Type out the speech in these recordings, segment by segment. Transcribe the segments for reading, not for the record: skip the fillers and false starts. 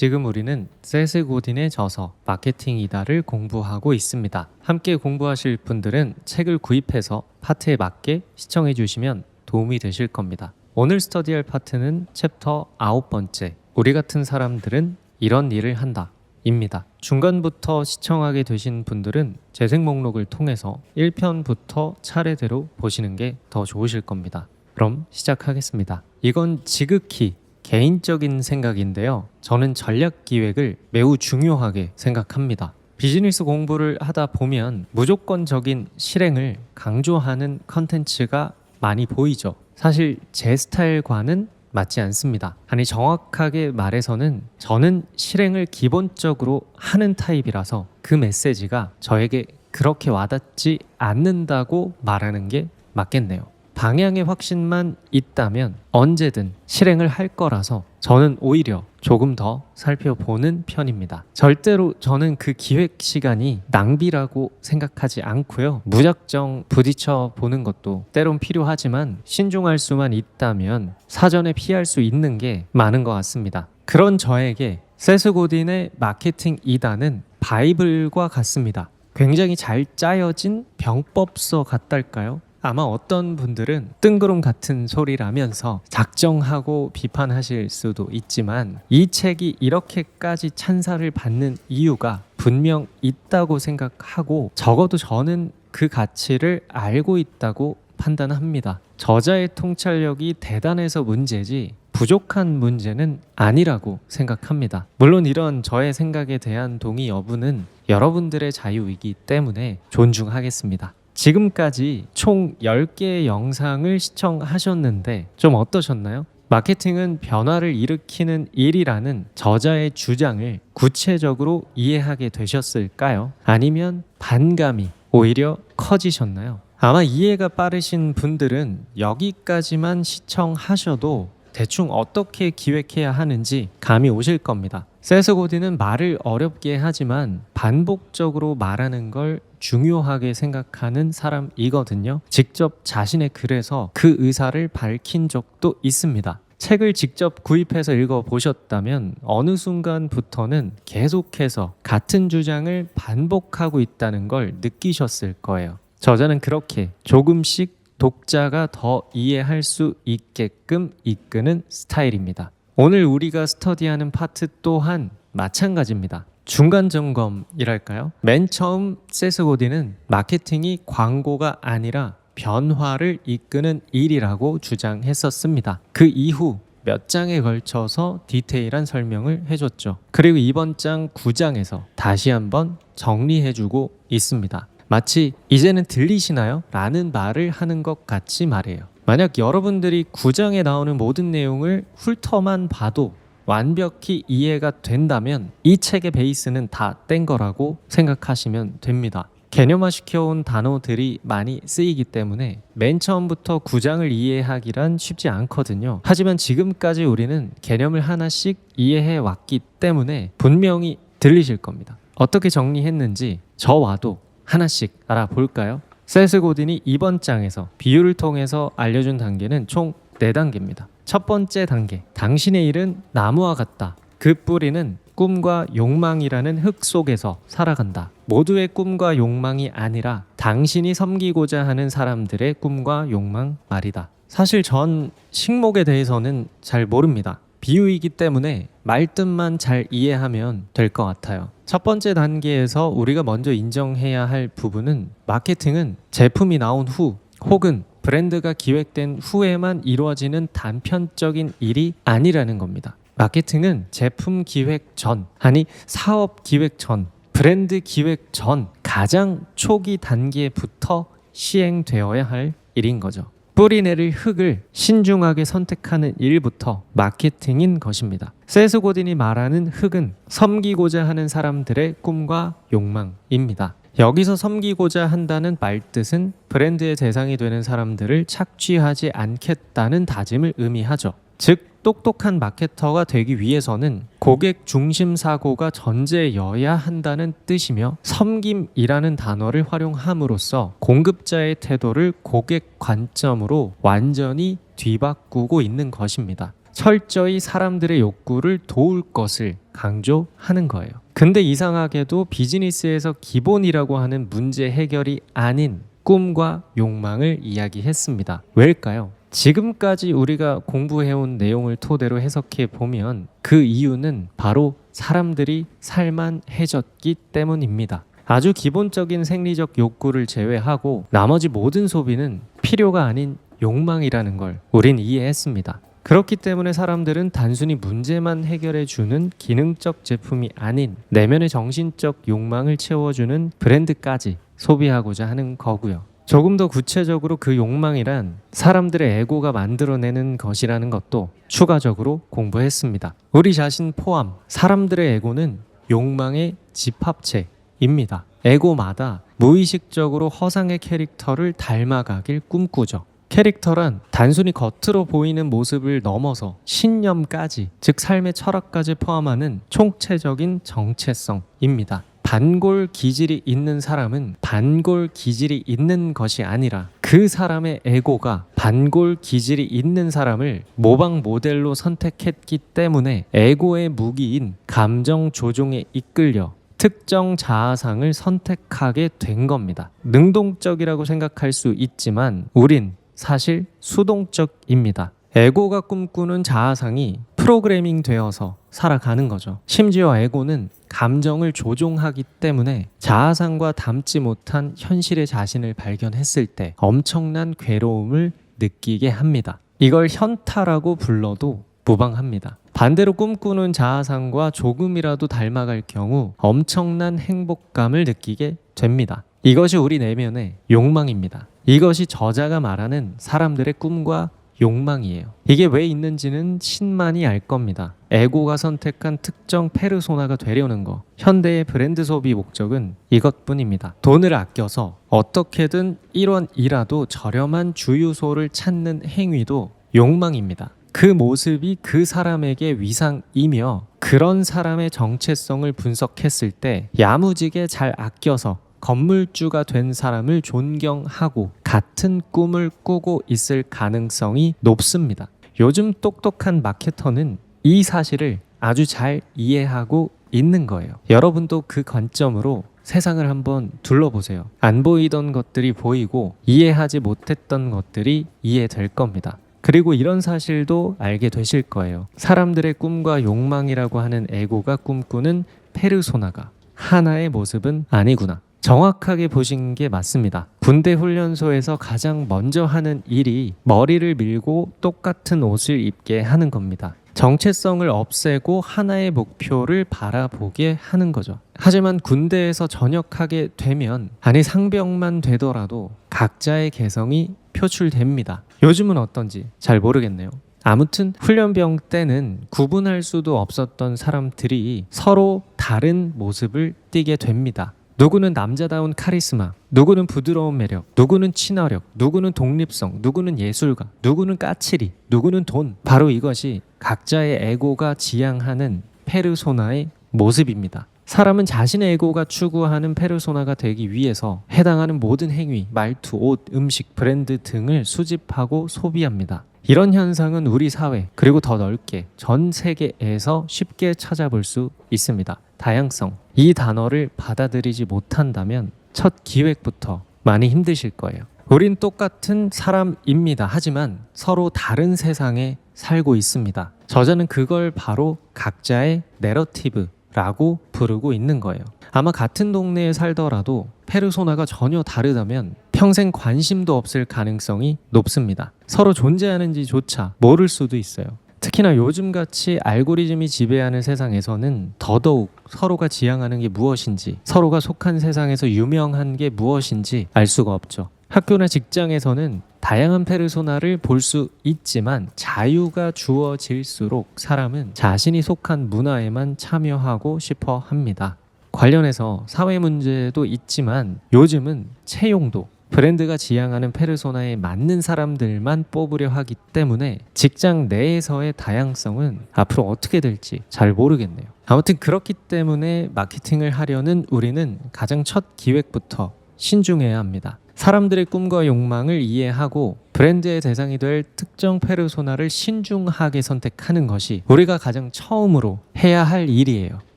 지금 우리는 세스 고딘의 저서 마케팅이다를 공부하고 있습니다. 함께 공부하실 분들은 책을 구입해서 파트에 맞게 시청해 주시면 도움이 되실 겁니다. 오늘 스터디할 파트는 챕터 9번째, 우리 같은 사람들은 이런 일을 한다 입니다. 중간부터 시청하게 되신 분들은 재생 목록을 통해서 1편부터 차례대로 보시는 게 더 좋으실 겁니다. 그럼 시작하겠습니다. 이건 지극히 개인적인 생각인데요. 저는 전략 기획을 매우 중요하게 생각합니다. 비즈니스 공부를 하다 보면 무조건적인 실행을 강조하는 컨텐츠가 많이 보이죠. 사실 제 스타일과는 맞지 않습니다. 아니, 정확하게 말해서는 저는 실행을 기본적으로 하는 타입이라서 그 메시지가 저에게 그렇게 와닿지 않는다고 말하는 게 맞겠네요. 방향의 확신만 있다면 언제든 실행을 할 거라서 저는 오히려 조금 더 살펴보는 편입니다. 절대로 저는 그 기획 시간이 낭비라고 생각하지 않고요. 무작정 부딪혀 보는 것도 때론 필요하지만 신중할 수만 있다면 사전에 피할 수 있는 게 많은 것 같습니다. 그런 저에게 세스 고딘의 마케팅 2단은 바이블과 같습니다. 굉장히 잘 짜여진 병법서 같달까요? 아마 어떤 분들은 뜬구름 같은 소리라면서 작정하고 비판하실 수도 있지만 이 책이 이렇게까지 찬사를 받는 이유가 분명 있다고 생각하고 적어도 저는 그 가치를 알고 있다고 판단합니다. 저자의 통찰력이 대단해서 문제지 부족한 문제는 아니라고 생각합니다. 물론 이런 저의 생각에 대한 동의 여부는 여러분들의 자유이기 때문에 존중하겠습니다. 지금까지 총 10개의 영상을 시청하셨는데 좀 어떠셨나요? 마케팅은 변화를 일으키는 일이라는 저자의 주장을 구체적으로 이해하게 되셨을까요? 아니면 반감이 오히려 커지셨나요? 아마 이해가 빠르신 분들은 여기까지만 시청하셔도 대충 어떻게 기획해야 하는지 감이 오실 겁니다. 세스 고딘은 말을 어렵게 하지만 반복적으로 말하는 걸 중요하게 생각하는 사람이거든요. 직접 자신의 글에서 그 의사를 밝힌 적도 있습니다. 책을 직접 구입해서 읽어보셨다면 어느 순간부터는 계속해서 같은 주장을 반복하고 있다는 걸 느끼셨을 거예요. 저자는 그렇게 조금씩 독자가 더 이해할 수 있게끔 이끄는 스타일입니다. 오늘 우리가 스터디하는 파트 또한 마찬가지입니다. 중간 점검이랄까요? 맨 처음 세스 고딘은 마케팅이 광고가 아니라 변화를 이끄는 일이라고 주장했었습니다. 그 이후 몇 장에 걸쳐서 디테일한 설명을 해줬죠. 그리고 이번 장 9장에서 다시 한번 정리해주고 있습니다. 마치 이제는 들리시나요? 라는 말을 하는 것 같이 말해요. 만약 여러분들이 9장에 나오는 모든 내용을 훑어만 봐도 완벽히 이해가 된다면 이 책의 베이스는 다 뗀 거라고 생각하시면 됩니다. 개념화 시켜온 단어들이 많이 쓰이기 때문에 맨 처음부터 9장을 이해하기란 쉽지 않거든요. 하지만 지금까지 우리는 개념을 하나씩 이해해 왔기 때문에 분명히 들리실 겁니다. 어떻게 정리했는지 저와도 하나씩 알아볼까요? 세스 고딘이 이번 장에서 비유를 통해서 알려준 단계는 총 4단계입니다. 첫 번째 단계, 당신의 일은 나무와 같다. 그 뿌리는 꿈과 욕망이라는 흙 속에서 살아간다. 모두의 꿈과 욕망이 아니라 당신이 섬기고자 하는 사람들의 꿈과 욕망 말이다. 사실 전 식목에 대해서는 잘 모릅니다. 비유이기 때문에 말뜻만 잘 이해하면 될 것 같아요. 첫 번째 단계에서 우리가 먼저 인정해야 할 부분은 마케팅은 제품이 나온 후 혹은 브랜드가 기획된 후에만 이루어지는 단편적인 일이 아니라는 겁니다. 마케팅은 제품 기획 전, 아니 사업 기획 전, 브랜드 기획 전 가장 초기 단계부터 시행되어야 할 일인 거죠. 뿌리 내릴 흙을 신중하게 선택하는 일부터 마케팅인 것입니다. 세스 고딘이 말하는 흙은 섬기고자 하는 사람들의 꿈과 욕망입니다. 여기서 섬기고자 한다는 말뜻은 브랜드의 대상이 되는 사람들을 착취하지 않겠다는 다짐을 의미하죠. 즉 똑똑한 마케터가 되기 위해서는 고객 중심 사고가 전제여야 한다는 뜻이며 섬김이라는 단어를 활용함으로써 공급자의 태도를 고객 관점으로 완전히 뒤바꾸고 있는 것입니다. 철저히 사람들의 욕구를 도울 것을 강조하는 거예요. 근데 이상하게도 비즈니스에서 기본이라고 하는 문제 해결이 아닌 꿈과 욕망을 이야기했습니다. 왜일까요? 지금까지 우리가 공부해온 내용을 토대로 해석해 보면 그 이유는 바로 사람들이 살만해졌기 때문입니다. 아주 기본적인 생리적 욕구를 제외하고 나머지 모든 소비는 필요가 아닌 욕망이라는 걸 우린 이해했습니다. 그렇기 때문에 사람들은 단순히 문제만 해결해주는 기능적 제품이 아닌 내면의 정신적 욕망을 채워주는 브랜드까지 소비하고자 하는 거고요. 조금 더 구체적으로 그 욕망이란 사람들의 에고가 만들어내는 것이라는 것도 추가적으로 공부했습니다. 우리 자신 포함 사람들의 에고는 욕망의 집합체입니다. 에고마다 무의식적으로 허상의 캐릭터를 닮아가길 꿈꾸죠. 캐릭터란 단순히 겉으로 보이는 모습을 넘어서 신념까지, 즉 삶의 철학까지 포함하는 총체적인 정체성입니다. 반골 기질이 있는 사람은 반골 기질이 있는 것이 아니라 그 사람의 에고가 반골 기질이 있는 사람을 모방 모델로 선택했기 때문에 에고의 무기인 감정 조종에 이끌려 특정 자아상을 선택하게 된 겁니다. 능동적이라고 생각할 수 있지만 우린 사실 수동적입니다. 에고가 꿈꾸는 자아상이 프로그래밍 되어서 살아가는 거죠. 심지어 에고는 감정을 조종하기 때문에 자아상과 닮지 못한 현실의 자신을 발견했을 때 엄청난 괴로움을 느끼게 합니다. 이걸 현타라고 불러도 무방합니다. 반대로 꿈꾸는 자아상과 조금이라도 닮아갈 경우 엄청난 행복감을 느끼게 됩니다. 이것이 우리 내면의 욕망입니다. 이것이 저자가 말하는 사람들의 꿈과 욕망이에요. 이게 왜 있는지는 신만이 알 겁니다. 에고가 선택한 특정 페르소나가 되려는 거. 현대의 브랜드 소비 목적은 이것뿐입니다. 돈을 아껴서 어떻게든 1원이라도 저렴한 주유소를 찾는 행위도 욕망입니다. 그 모습이 그 사람에게 위상이며 그런 사람의 정체성을 분석했을 때 야무지게 잘 아껴서 건물주가 된 사람을 존경하고 같은 꿈을 꾸고 있을 가능성이 높습니다. 요즘 똑똑한 마케터는 이 사실을 아주 잘 이해하고 있는 거예요. 여러분도 그 관점으로 세상을 한번 둘러보세요. 안 보이던 것들이 보이고 이해하지 못했던 것들이 이해될 겁니다. 그리고 이런 사실도 알게 되실 거예요. 사람들의 꿈과 욕망이라고 하는 에고가 꿈꾸는 페르소나가 하나의 모습은 아니구나. 정확하게 보신 게 맞습니다. 군대 훈련소에서 가장 먼저 하는 일이 머리를 밀고 똑같은 옷을 입게 하는 겁니다. 정체성을 없애고 하나의 목표를 바라보게 하는 거죠. 하지만 군대에서 전역하게 되면, 아니 상병만 되더라도 각자의 개성이 표출됩니다. 요즘은 어떤지 잘 모르겠네요. 아무튼 훈련병 때는 구분할 수도 없었던 사람들이 서로 다른 모습을 띠게 됩니다. 누구는 남자다운 카리스마, 누구는 부드러운 매력, 누구는 친화력, 누구는 독립성, 누구는 예술가, 누구는 까칠이, 누구는 돈. 바로 이것이 각자의 에고가 지향하는 페르소나의 모습입니다. 사람은 자신의 에고가 추구하는 페르소나가 되기 위해서 해당하는 모든 행위, 말투, 옷, 음식, 브랜드 등을 수집하고 소비합니다. 이런 현상은 우리 사회, 그리고 더 넓게 전 세계에서 쉽게 찾아볼 수 있습니다. 다양성, 이 단어를 받아들이지 못한다면 첫 기획부터 많이 힘드실 거예요. 우린 똑같은 사람입니다. 하지만 서로 다른 세상에 살고 있습니다. 저자는 그걸 바로 각자의 내러티브라고 부르고 있는 거예요. 아마 같은 동네에 살더라도 페르소나가 전혀 다르다면 평생 관심도 없을 가능성이 높습니다. 서로 존재하는지조차 모를 수도 있어요. 특히나 요즘같이 알고리즘이 지배하는 세상에서는 더더욱 서로가 지향하는 게 무엇인지, 서로가 속한 세상에서 유명한 게 무엇인지 알 수가 없죠. 학교나 직장에서는 다양한 페르소나를 볼 수 있지만 자유가 주어질수록 사람은 자신이 속한 문화에만 참여하고 싶어 합니다. 관련해서 사회 문제도 있지만 요즘은 채용도 브랜드가 지향하는 페르소나에 맞는 사람들만 뽑으려 하기 때문에 직장 내에서의 다양성은 앞으로 어떻게 될지 잘 모르겠네요. 아무튼 그렇기 때문에 마케팅을 하려는 우리는 가장 첫 기획부터 신중해야 합니다. 사람들의 꿈과 욕망을 이해하고 브랜드의 대상이 될 특정 페르소나를 신중하게 선택하는 것이 우리가 가장 처음으로 해야 할 일이에요.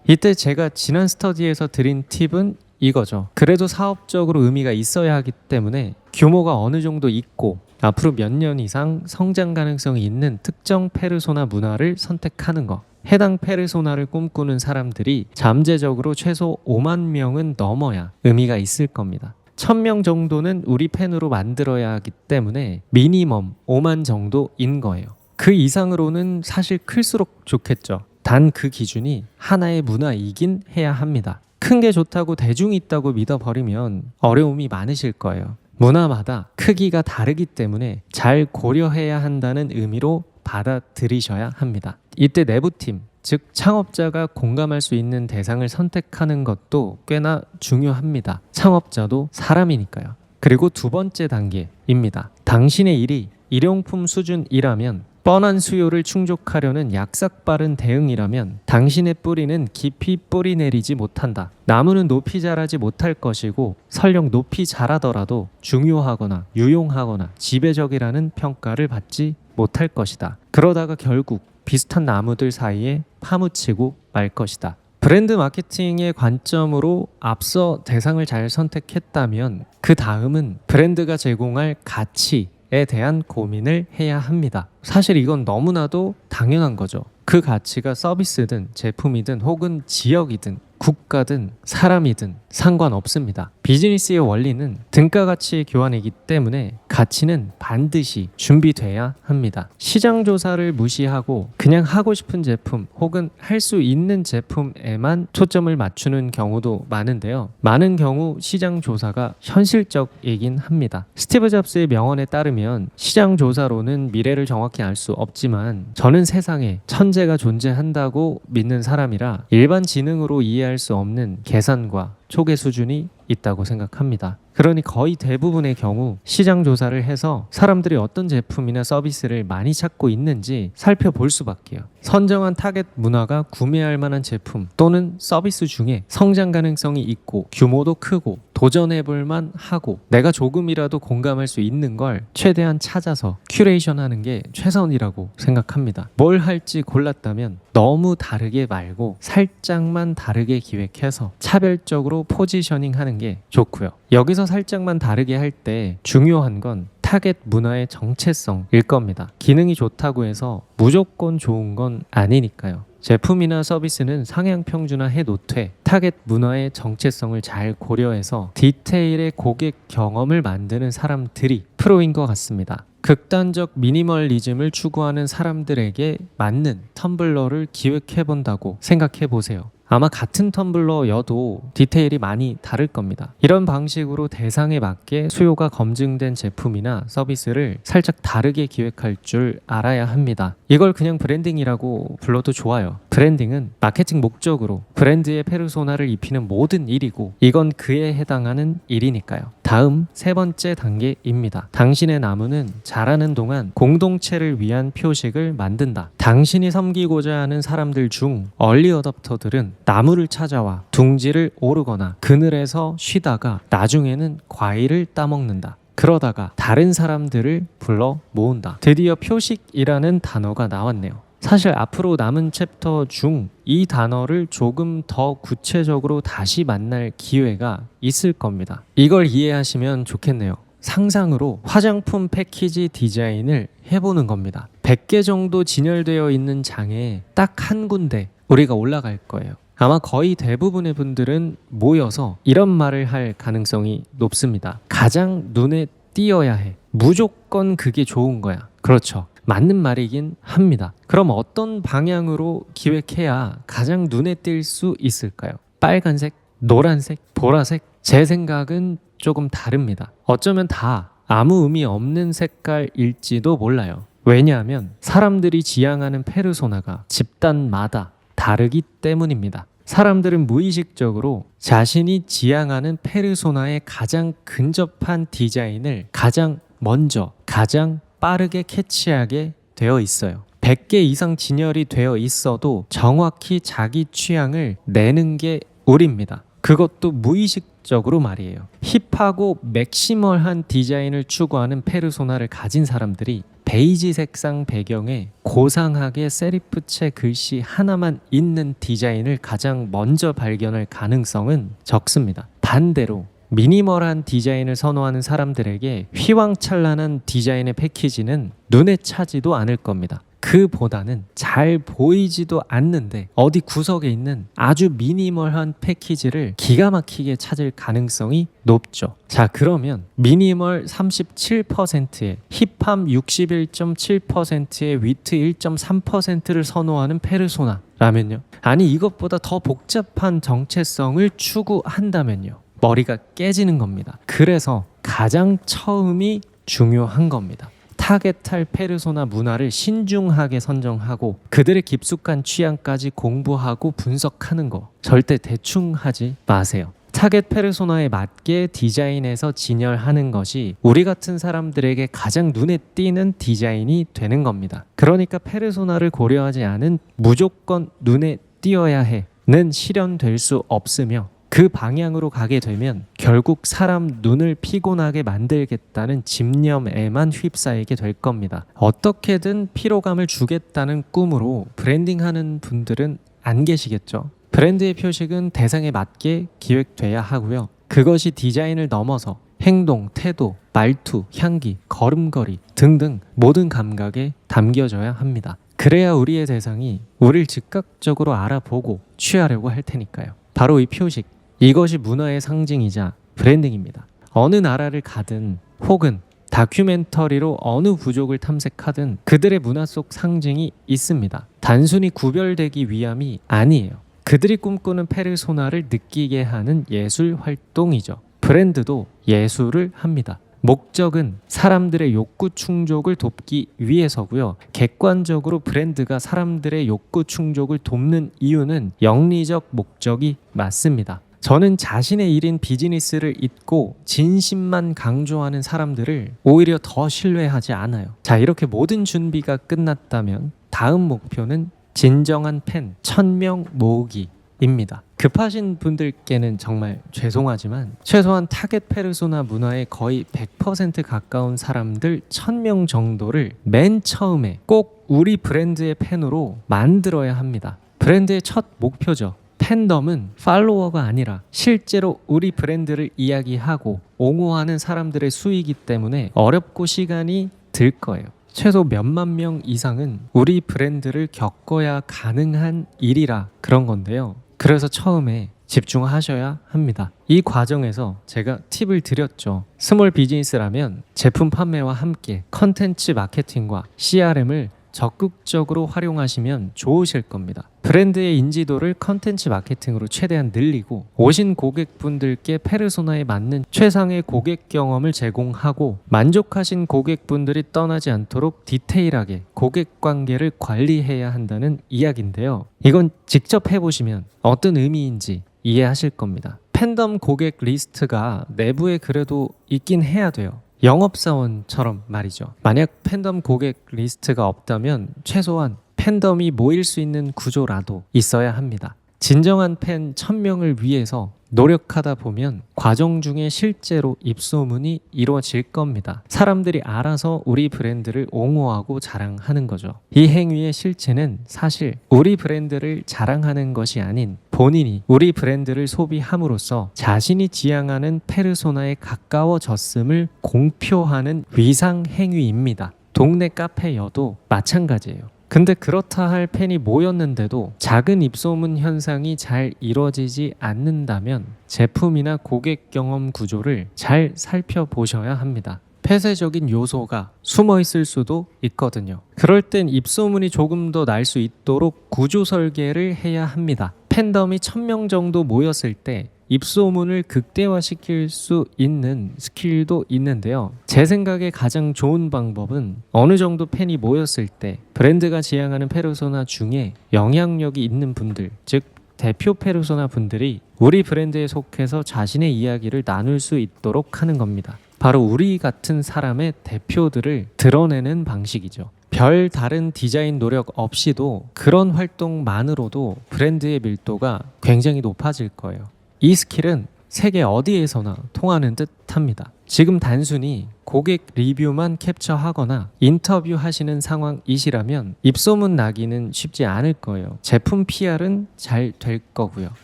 이때 제가 지난 스터디에서 드린 팁은 이거죠. 그래도 사업적으로 의미가 있어야 하기 때문에 규모가 어느 정도 있고 앞으로 몇 년 이상 성장 가능성이 있는 특정 페르소나 문화를 선택하는 것. 해당 페르소나를 꿈꾸는 사람들이 잠재적으로 최소 5만 명은 넘어야 의미가 있을 겁니다. 1000명 정도는 우리 팬으로 만들어야 하기 때문에 미니멈 5만 정도인 거예요. 그 이상으로는 사실 클수록 좋겠죠. 단 그 기준이 하나의 문화이긴 해야 합니다. 큰 게 좋다고 대중이 있다고 믿어버리면 어려움이 많으실 거예요. 문화마다 크기가 다르기 때문에 잘 고려해야 한다는 의미로 받아들이셔야 합니다. 이때 내부팀, 즉 창업자가 공감할 수 있는 대상을 선택하는 것도 꽤나 중요합니다. 창업자도 사람이니까요. 그리고 두 번째 단계입니다. 당신의 일이 일용품 수준이라면, 뻔한 수요를 충족하려는 약삭빠른 대응이라면 당신의 뿌리는 깊이 뿌리 내리지 못한다. 나무는 높이 자라지 못할 것이고 설령 높이 자라더라도 중요하거나 유용하거나 지배적이라는 평가를 받지 못할 것이다. 그러다가 결국 비슷한 나무들 사이에 파묻히고 말 것이다. 브랜드 마케팅의 관점으로 앞서 대상을 잘 선택했다면 그 다음은 브랜드가 제공할 가치에 대한 고민을 해야 합니다. 사실 이건 너무나도 당연한 거죠. 그 가치가 서비스든 제품이든 혹은 지역이든 국가든 사람이든 상관없습니다. 비즈니스의 원리는 등가 가치 교환이기 때문에 가치는 반드시 준비돼야 합니다. 시장 조사를 무시하고 그냥 하고 싶은 제품 혹은 할 수 있는 제품에만 초점을 맞추는 경우도 많은데요. 많은 경우 시장 조사가 현실적이긴 합니다. 스티브 잡스의 명언에 따르면 시장 조사로는 미래를 정확히 알 수 없지만 저는 세상에 천재가 존재한다고 믿는 사람이라 일반 지능으로 이해할 수 없는 계산과 초계 수준이 있다고 생각합니다. 그러니 거의 대부분의 경우 시장 조사를 해서 사람들이 어떤 제품이나 서비스를 많이 찾고 있는지 살펴볼 수밖에요. 선정한 타겟 문화가 구매할 만한 제품 또는 서비스 중에 성장 가능성이 있고 규모도 크고 도전해볼 만하고 내가 조금이라도 공감할 수 있는 걸 최대한 찾아서 큐레이션하는 게 최선이라고 생각합니다. 뭘 할지 골랐다면 너무 다르게 말고 살짝만 다르게 기획해서 차별적으로 포지셔닝하는 게 좋고요. 여기서 살짝만 다르게 할 때 중요한 건 타겟 문화의 정체성일 겁니다. 기능이 좋다고 해서 무조건 좋은 건 아니니까요. 제품이나 서비스는 상향 평준화해 놓되 타겟 문화의 정체성을 잘 고려해서 디테일의 고객 경험을 만드는 사람들이 프로인 것 같습니다. 극단적 미니멀리즘을 추구하는 사람들에게 맞는 텀블러를 기획해 본다고 생각해 보세요. 아마 같은 텀블러여도 디테일이 많이 다를 겁니다. 이런 방식으로 대상에 맞게 수요가 검증된 제품이나 서비스를 살짝 다르게 기획할 줄 알아야 합니다. 이걸 그냥 브랜딩이라고 불러도 좋아요. 브랜딩은 마케팅 목적으로 브랜드의 페르소나를 입히는 모든 일이고 이건 그에 해당하는 일이니까요. 다음 세 번째 단계입니다. 당신의 나무는 자라는 동안 공동체를 위한 표식을 만든다. 당신이 섬기고자 하는 사람들 중 얼리 어댑터들은 나무를 찾아와 둥지를 오르거나 그늘에서 쉬다가 나중에는 과일을 따먹는다. 그러다가 다른 사람들을 불러 모은다. 드디어 표식이라는 단어가 나왔네요. 사실 앞으로 남은 챕터 중 이 단어를 조금 더 구체적으로 다시 만날 기회가 있을 겁니다. 이걸 이해하시면 좋겠네요. 상상으로 화장품 패키지 디자인을 해보는 겁니다. 100개 정도 진열되어 있는 장에 딱 한 군데 우리가 올라갈 거예요. 아마 거의 대부분의 분들은 모여서 이런 말을 할 가능성이 높습니다. 가장 눈에 띄어야 해. 무조건 그게 좋은 거야. 그렇죠. 맞는 말이긴 합니다. 그럼 어떤 방향으로 기획해야 가장 눈에 띌 수 있을까요? 빨간색, 노란색, 보라색? 제 생각은 조금 다릅니다. 어쩌면 다 아무 의미 없는 색깔일지도 몰라요. 왜냐하면 사람들이 지향하는 페르소나가 집단마다 다르기 때문입니다. 사람들은 무의식적으로 자신이 지향하는 페르소나에 가장 근접한 디자인을 가장 먼저, 가장 빠르게 캐치하게 되어 있어요. 100개 이상 진열이 되어 있어도 정확히 자기 취향을 내는 게 우리입니다. 그것도 무의식적으로 직접적으로 말이에요. 힙하고 맥시멀한 디자인을 추구하는 페르소나를 가진 사람들이 베이지 색상 배경에 고상하게 세리프체 글씨 하나만 있는 디자인을 가장 먼저 발견할 가능성은 적습니다. 반대로 미니멀한 디자인을 선호하는 사람들에게 휘황찬란한 디자인의 패키지는 눈에 차지도 않을 겁니다. 그보다는 잘 보이지도 않는데 어디 구석에 있는 아주 미니멀한 패키지를 기가 막히게 찾을 가능성이 높죠. 자, 그러면 미니멀 37%에 힙함 61.7%에 위트 1.3%를 선호하는 페르소나라면요. 아니, 이것보다 더 복잡한 정체성을 추구한다면요. 머리가 깨지는 겁니다. 그래서 가장 처음이 중요한 겁니다. 타겟할 페르소나 문화를 신중하게 선정하고 그들의 깊숙한 취향까지 공부하고 분석하는 거 절대 대충 하지 마세요. 타겟 페르소나에 맞게 디자인해서 진열하는 것이 우리 같은 사람들에게 가장 눈에 띄는 디자인이 되는 겁니다. 그러니까 페르소나를 고려하지 않은 무조건 눈에 띄어야 해는 실현될 수 없으며 그 방향으로 가게 되면 결국 사람 눈을 피곤하게 만들겠다는 집념에만 휩싸이게 될 겁니다. 어떻게든 피로감을 주겠다는 꿈으로 브랜딩하는 분들은 안 계시겠죠. 브랜드의 표식은 대상에 맞게 기획돼야 하고요. 그것이 디자인을 넘어서 행동, 태도, 말투, 향기, 걸음걸이 등등 모든 감각에 담겨져야 합니다. 그래야 우리의 대상이 우리를 즉각적으로 알아보고 취하려고 할 테니까요. 바로 이 표식, 이것이 문화의 상징이자 브랜딩입니다. 어느 나라를 가든 혹은 다큐멘터리로 어느 부족을 탐색하든 그들의 문화 속 상징이 있습니다. 단순히 구별되기 위함이 아니에요. 그들이 꿈꾸는 페르소나를 느끼게 하는 예술 활동이죠. 브랜드도 예술을 합니다. 목적은 사람들의 욕구 충족을 돕기 위해서고요. 객관적으로 브랜드가 사람들의 욕구 충족을 돕는 이유는 영리적 목적이 맞습니다. 저는 자신의 일인 비즈니스를 잊고 진심만 강조하는 사람들을 오히려 더 신뢰하지 않아요. 자, 이렇게 모든 준비가 끝났다면 다음 목표는 진정한 팬 1000명 모으기입니다. 급하신 분들께는 정말 죄송하지만 최소한 타겟 페르소나 문화에 거의 100% 가까운 사람들 1000명 정도를 맨 처음에 꼭 우리 브랜드의 팬으로 만들어야 합니다. 브랜드의 첫 목표죠. 팬덤은 팔로워가 아니라 실제로 우리 브랜드를 이야기하고 옹호하는 사람들의 수이기 때문에 어렵고 시간이 들 거예요. 최소 몇만 명 이상은 우리 브랜드를 겪어야 가능한 일이라 그런 건데요. 그래서 처음에 집중하셔야 합니다. 이 과정에서 제가 팁을 드렸죠. 스몰 비즈니스라면 제품 판매와 함께 컨텐츠 마케팅과 CRM을 적극적으로 활용하시면 좋으실 겁니다. 브랜드의 인지도를 컨텐츠 마케팅으로 최대한 늘리고 오신 고객분들께 페르소나에 맞는 최상의 고객 경험을 제공하고 만족하신 고객분들이 떠나지 않도록 디테일하게 고객 관계를 관리해야 한다는 이야기인데요. 이건 직접 해보시면 어떤 의미인지 이해하실 겁니다. 팬덤 고객 리스트가 내부에 그래도 있긴 해야 돼요. 영업사원처럼 말이죠. 만약 팬덤 고객 리스트가 없다면 최소한 팬덤이 모일 수 있는 구조라도 있어야 합니다. 진정한 팬 1000명을 위해서 노력하다 보면 과정 중에 실제로 입소문이 이루어질 겁니다. 사람들이 알아서 우리 브랜드를 옹호하고 자랑하는 거죠. 이 행위의 실체는 사실 우리 브랜드를 자랑하는 것이 아닌 본인이 우리 브랜드를 소비함으로써 자신이 지향하는 페르소나에 가까워졌음을 공표하는 위상 행위입니다. 동네 카페여도 마찬가지예요. 근데 그렇다 할 팬이 모였는데도 작은 입소문 현상이 잘 이루어지지 않는다면 제품이나 고객 경험 구조를 잘 살펴보셔야 합니다. 폐쇄적인 요소가 숨어 있을 수도 있거든요. 그럴 땐 입소문이 조금 더 날 수 있도록 구조 설계를 해야 합니다. 팬덤이 1000명 정도 모였을 때 입소문을 극대화시킬 수 있는 스킬도 있는데요. 제 생각에 가장 좋은 방법은 어느 정도 팬이 모였을 때 브랜드가 지향하는 페르소나 중에 영향력이 있는 분들, 즉 대표 페르소나 분들이 우리 브랜드에 속해서 자신의 이야기를 나눌 수 있도록 하는 겁니다. 바로 우리 같은 사람의 대표들을 드러내는 방식이죠. 별 다른 디자인 노력 없이도 그런 활동만으로도 브랜드의 밀도가 굉장히 높아질 거예요. 이 스킬은 세계 어디에서나 통하는 듯 합니다. 지금 단순히 고객 리뷰만 캡처하거나 인터뷰하시는 상황이시라면 입소문 나기는 쉽지 않을 거예요. 제품 PR은 잘 될 거고요.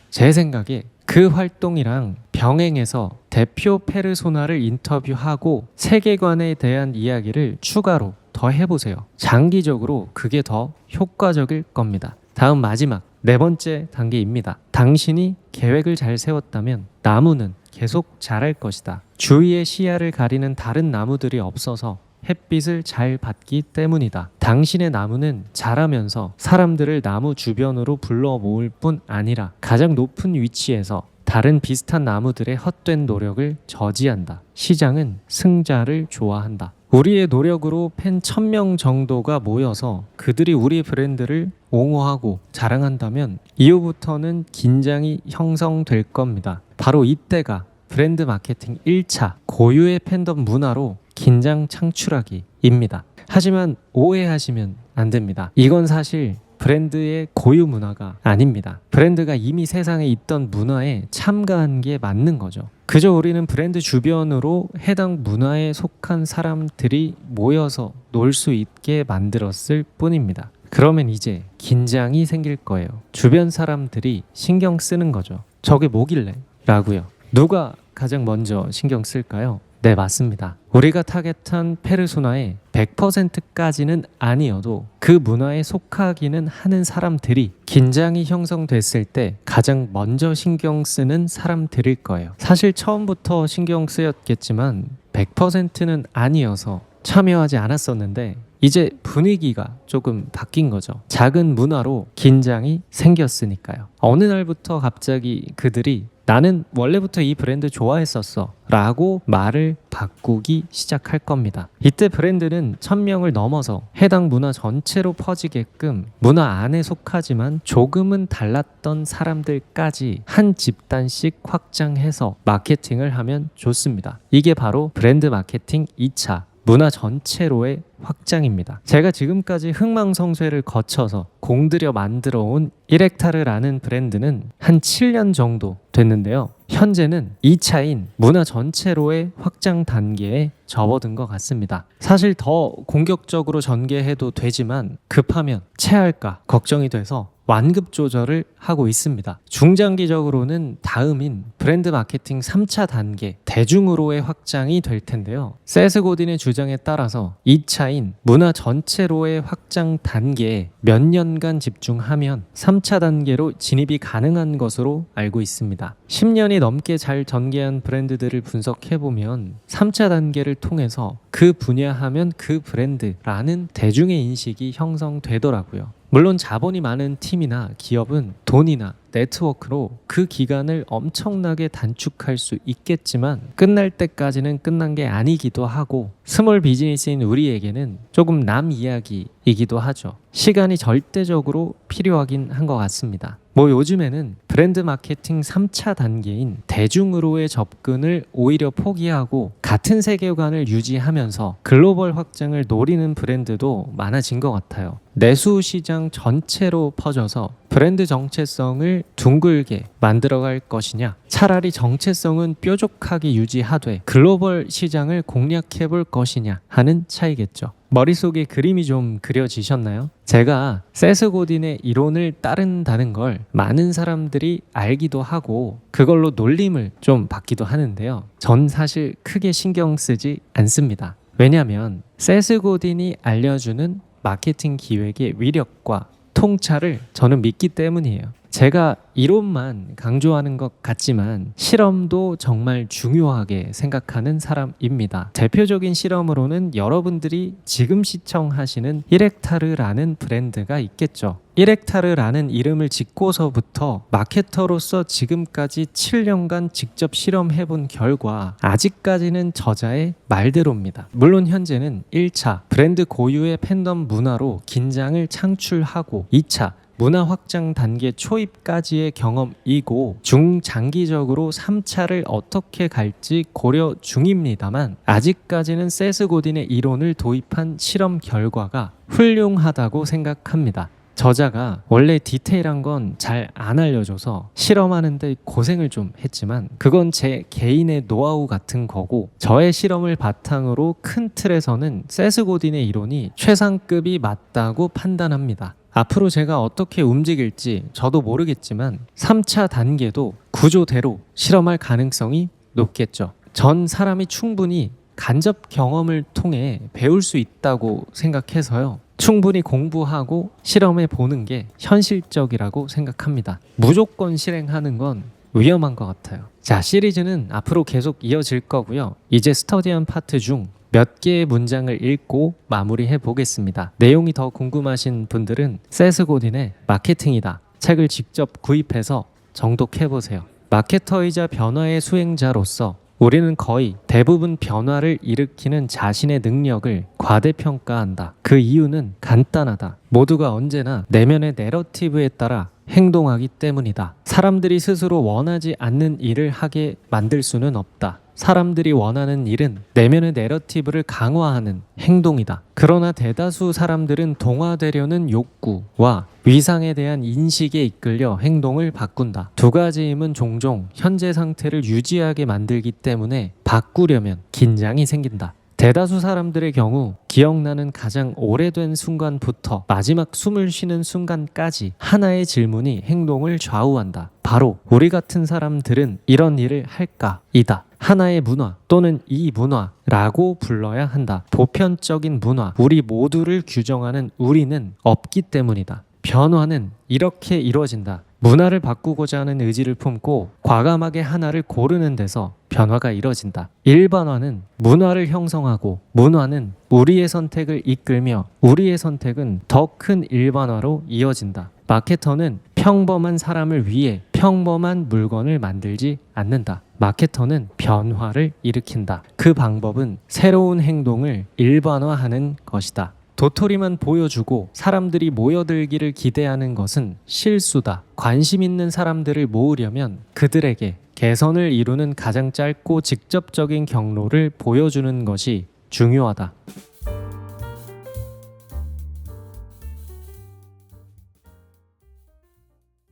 제 생각에 그 활동이랑 병행해서 대표 페르소나를 인터뷰하고 세계관에 대한 이야기를 추가로 더 해보세요. 장기적으로 그게 더 효과적일 겁니다. 다음 마지막 4번째 단계입니다. 당신이 계획을 잘 세웠다면 나무는 계속 자랄 것이다. 주위의 시야를 가리는 다른 나무들이 없어서 햇빛을 잘 받기 때문이다. 당신의 나무는 자라면서 사람들을 나무 주변으로 불러 모을 뿐 아니라 가장 높은 위치에서 다른 비슷한 나무들의 헛된 노력을 저지한다. 시장은 승자를 좋아한다. 우리의 노력으로 팬 1000명 정도가 모여서 그들이 우리 브랜드를 옹호하고 자랑한다면 이후부터는 긴장이 형성될 겁니다. 바로 이때가 브랜드 마케팅 1차 고유의 팬덤 문화로 긴장 창출하기입니다. 하지만 오해하시면 안 됩니다. 이건 사실 브랜드의 고유 문화가 아닙니다. 브랜드가 이미 세상에 있던 문화에 참가한 게 맞는 거죠. 그저 우리는 브랜드 주변으로 해당 문화에 속한 사람들이 모여서 놀 수 있게 만들었을 뿐입니다. 그러면 이제 긴장이 생길 거예요. 주변 사람들이 신경 쓰는 거죠. 저게 뭐길래? 라고요. 누가 가장 먼저 신경 쓸까요? 네, 맞습니다. 우리가 타겟한 페르소나의 100%까지는 아니어도 그 문화에 속하기는 하는 사람들이 긴장이 형성됐을 때 가장 먼저 신경 쓰는 사람들일 거예요. 사실 처음부터 신경 쓰였겠지만 100%는 아니어서 참여하지 않았었는데 이제 분위기가 조금 바뀐 거죠. 작은 문화로 긴장이 생겼으니까요. 어느 날부터 갑자기 그들이 나는 원래부터 이 브랜드 좋아했었어 라고 말을 바꾸기 시작할 겁니다. 이때 브랜드는 1000명을 넘어서 해당 문화 전체로 퍼지게끔 문화 안에 속하지만 조금은 달랐던 사람들까지 한 집단씩 확장해서 마케팅을 하면 좋습니다. 이게 바로 브랜드 마케팅 2차 문화 전체로의 확장입니다. 제가 지금까지 흥망성쇠를 거쳐서 공들여 만들어 온 이렉타르라는 브랜드는 한 7년 정도 됐는데요. 현재는 2차인 문화 전체로의 확장 단계에 접어든 것 같습니다. 사실 더 공격적으로 전개해도 되지만 급하면 체할까 걱정이 돼서 완급 조절을 하고 있습니다. 중장기적으로는 다음인 브랜드 마케팅 3차 단계 대중으로의 확장이 될 텐데요. 세스 고딘의 주장에 따라서 2차인 문화 전체로의 확장 단계에 몇 년간 집중하면 3차 단계로 진입이 가능한 것으로 알고 있습니다. 10년이 넘게 잘 전개한 브랜드들을 분석해보면 3차 단계를 통해서 그 분야 하면 그 브랜드라는 대중의 인식이 형성되더라고요. 물론 자본이 많은 팀이나 기업은 돈이나 네트워크로 그 기간을 엄청나게 단축할 수 있겠지만 끝날 때까지는 끝난 게 아니기도 하고 스몰 비즈니스인 우리에게는 조금 남 이야기이기도 하죠. 시간이 절대적으로 필요하긴 한 것 같습니다. 요즘에는 브랜드 마케팅 3차 단계인 대중으로의 접근을 오히려 포기하고 같은 세계관을 유지하면서 글로벌 확장을 노리는 브랜드도 많아진 것 같아요. 내수 시장 전체로 퍼져서 브랜드 정체성을 둥글게 만들어갈 것이냐, 차라리 정체성은 뾰족하게 유지하되 글로벌 시장을 공략해 볼 것이냐 하는 차이겠죠. 머릿속에 그림이 좀 그려지셨나요? 제가 세스 고딘의 이론을 따른다는 걸 많은 사람들이 알기도 하고 그걸로 놀림을 좀 받기도 하는데요. 전 사실 크게 신경 쓰지 않습니다. 왜냐하면 세스 고딘이 알려주는 마케팅 기획의 위력과 통찰을 저는 믿기 때문이에요. 제가 이론만 강조하는 것 같지만 실험도 정말 중요하게 생각하는 사람입니다. 대표적인 실험으로는 여러분들이 지금 시청하시는 이렉타르라는 브랜드가 있겠죠. 이렉타르라는 이름을 짓고서부터 마케터로서 지금까지 7년간 직접 실험해본 결과 아직까지는 저자의 말대로입니다. 물론 현재는 1차 브랜드 고유의 팬덤 문화로 긴장을 창출하고 2차 문화 확장 단계 초입까지의 경험이고 중장기적으로 3차를 어떻게 갈지 고려 중입니다만 아직까지는 세스 고딘의 이론을 도입한 실험 결과가 훌륭하다고 생각합니다. 저자가 원래 디테일한 건 잘 안 알려줘서 실험하는데 고생을 좀 했지만 그건 제 개인의 노하우 같은 거고, 저의 실험을 바탕으로 큰 틀에서는 세스 고딘의 이론이 최상급이 맞다고 판단합니다. 앞으로 제가 어떻게 움직일지 저도 모르겠지만 3차 단계도 구조대로 실험할 가능성이 높겠죠. 전 사람이 충분히 간접 경험을 통해 배울 수 있다고 생각해서요. 충분히 공부하고 실험해 보는 게 현실적이라고 생각합니다. 무조건 실행하는 건 위험한 것 같아요. 자, 시리즈는 앞으로 계속 이어질 거고요. 이제 스터디한 파트 중 몇 개의 문장을 읽고 마무리해 보겠습니다. 내용이 더 궁금하신 분들은 세스 고딘의 마케팅이다 책을 직접 구입해서 정독해 보세요. 마케터이자 변화의 수행자로서 우리는 거의 대부분 변화를 일으키는 자신의 능력을 과대평가한다. 그 이유는 간단하다. 모두가 언제나 내면의 내러티브에 따라 행동하기 때문이다. 사람들이 스스로 원하지 않는 일을 하게 만들 수는 없다. 사람들이 원하는 일은 내면의 내러티브를 강화하는 행동이다. 그러나 대다수 사람들은 동화되려는 욕구와 위상에 대한 인식에 이끌려 행동을 바꾼다. 두 가지 힘은 종종 현재 상태를 유지하게 만들기 때문에 바꾸려면 긴장이 생긴다. 대다수 사람들의 경우 기억나는 가장 오래된 순간부터 마지막 숨을 쉬는 순간까지 하나의 질문이 행동을 좌우한다. 바로 우리 같은 사람들은 이런 일을 할까? 이다. 하나의 문화 또는 이 문화라고 불러야 한다. 보편적인 문화, 우리 모두를 규정하는 우리는 없기 때문이다. 변화는 이렇게 이루어진다. 문화를 바꾸고자 하는 의지를 품고 과감하게 하나를 고르는 데서 변화가 이뤄진다. 일반화는 문화를 형성하고 문화는 우리의 선택을 이끌며 우리의 선택은 더 큰 일반화로 이어진다. 마케터는 평범한 사람을 위해 평범한 물건을 만들지 않는다. 마케터는 변화를 일으킨다. 그 방법은 새로운 행동을 일반화하는 것이다. 도토리만 보여주고 사람들이 모여들기를 기대하는 것은 실수다. 관심 있는 사람들을 모으려면 그들에게 개선을 이루는 가장 짧고 직접적인 경로를 보여주는 것이 중요하다.